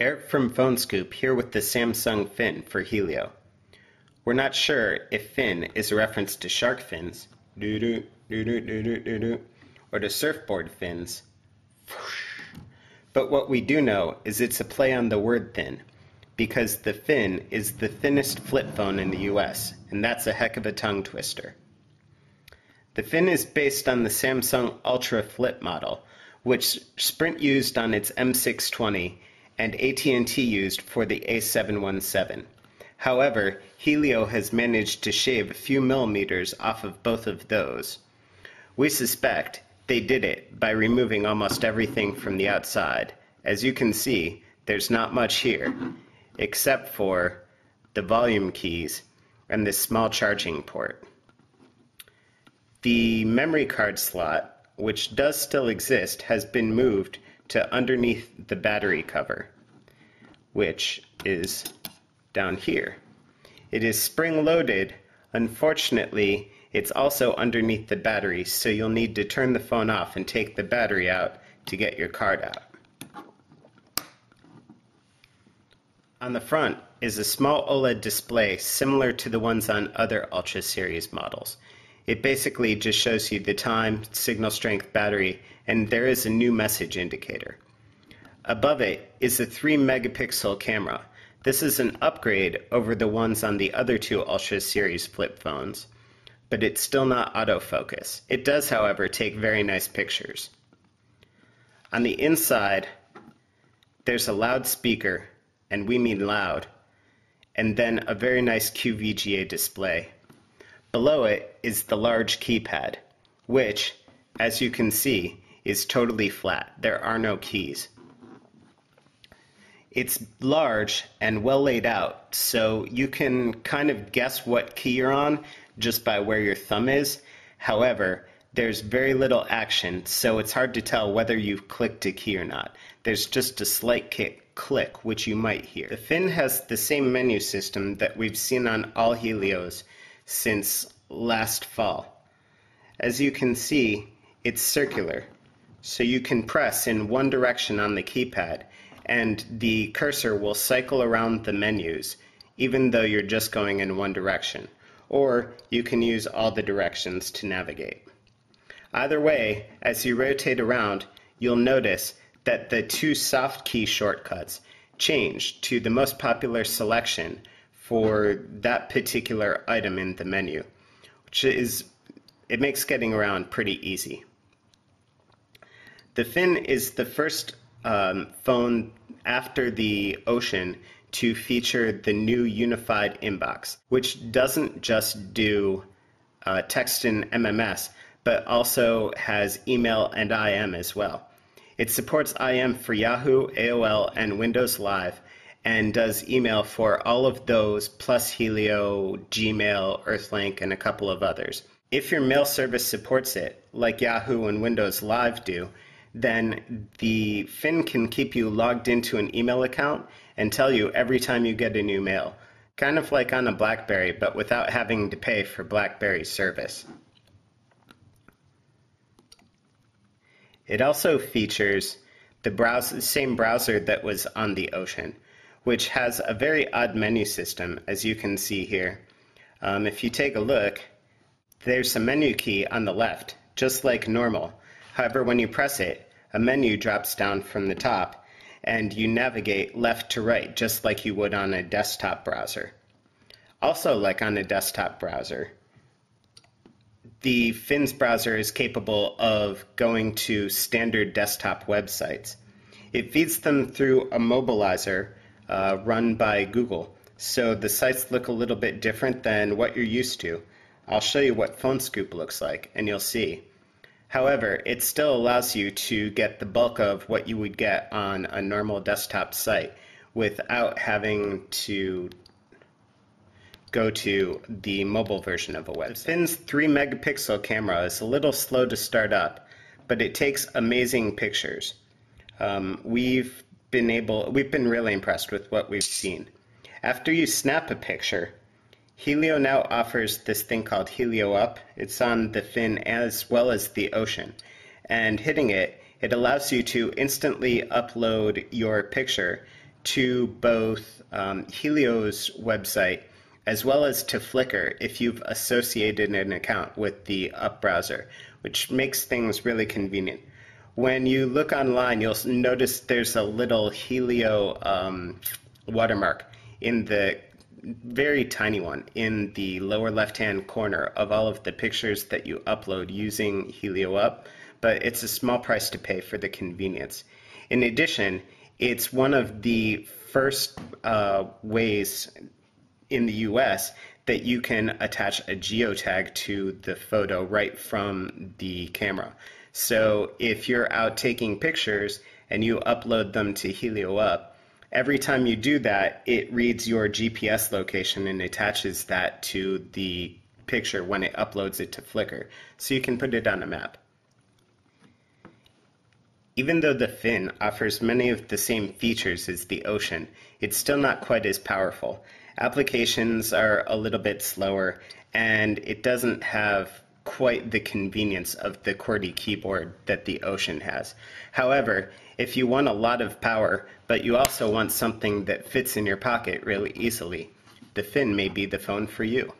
Eric from PhoneScoop here with the Samsung fin for Helio. We're not sure if fin is a reference to shark fins, or to surfboard fins, but what we do know is it's a play on the word thin, because the fin is the thinnest flip phone in the US, and that's a heck of a tongue twister. The fin is based on the Samsung Ultra Flip model, which Sprint used on its M620 and AT&T used for the A717. However, Helio has managed to shave a few millimeters off of both of those. We suspect they did it by removing almost everything from the outside. As you can see, there's not much here, except for the volume keys and this small charging port. The memory card slot, which does still exist, has been moved to underneath the battery cover, which is down here. It is spring-loaded. Unfortunately, it's also underneath the battery, so you'll need to turn the phone off and take the battery out to get your card out. On the front is a small OLED display similar to the ones on other Ultra series models. It basically just shows you the time, signal strength, battery, and there is a new message indicator. Above it is a 3-megapixel camera. This is an upgrade over the ones on the other two Ultra series flip phones, but it's still not autofocus. It does, however, take very nice pictures. On the inside, there's a loudspeaker, and we mean loud, and then a very nice QVGA display. Below it is the large keypad, which, as you can see, is totally flat. There are no keys. It's large and well laid out, so you can kind of guess what key you're on just by where your thumb is. However, there's very little action, so it's hard to tell whether you've clicked a key or not. There's just a slight click, which you might hear. The fin has the same menu system that we've seen on all Helios since last fall. As you can see, it's circular, so you can press in one direction on the keypad and the cursor will cycle around the menus even though you're just going in one direction, or you can use all the directions to navigate. Either way, as you rotate around, you'll notice that the two soft key shortcuts change to the most popular selection for that particular item in the menu, it makes getting around pretty easy. The fin is the first phone after the Ocean to feature the new unified inbox, which doesn't just do text and MMS, but also has email and IM as well. It supports IM for Yahoo, AOL, and Windows Live, and does email for all of those, plus Helio, Gmail, Earthlink, and a couple of others. If your mail service supports it, like Yahoo and Windows Live do, then the fin can keep you logged into an email account and tell you every time you get a new mail. Kind of like on a BlackBerry, but without having to pay for BlackBerry service. It also features the same browser that was on the Ocean, which has a very odd menu system, as you can see here. If you take a look, there's a menu key on the left, just like normal. However, when you press it, a menu drops down from the top, and you navigate left to right, just like you would on a desktop browser. Also, like on a desktop browser, the fin's browser is capable of going to standard desktop websites. It feeds them through a mobilizer run by Google, so the sites look a little bit different than what you're used to. I'll show you what PhoneScoop looks like, and you'll see. However, it still allows you to get the bulk of what you would get on a normal desktop site without having to go to the mobile version of a website. The fin's 3-megapixel camera is a little slow to start up, but it takes amazing pictures. We've been really impressed with what we've seen. After you snap a picture, Helio now offers this thing called Helio Up. It's on the fin as well as the Ocean. And hitting it, it allows you to instantly upload your picture to both Helio's website as well as to Flickr if you've associated an account with the Up browser, which makes things really convenient. When you look online, you'll notice there's a little Helio watermark in the very tiny one in the lower left-hand corner of all of the pictures that you upload using Helio Up, but it's a small price to pay for the convenience. In addition, it's one of the first ways in the US that you can attach a geotag to the photo right from the camera. So if you're out taking pictures and you upload them to Helio Up, every time you do that, it reads your GPS location and attaches that to the picture when it uploads it to Flickr, so you can put it on a map. Even though the fin offers many of the same features as the Ocean, it's still not quite as powerful. Applications are a little bit slower, and it doesn't have quite the convenience of the QWERTY keyboard that the Ocean has. However, if you want a lot of power, but you also want something that fits in your pocket really easily, the fin may be the phone for you.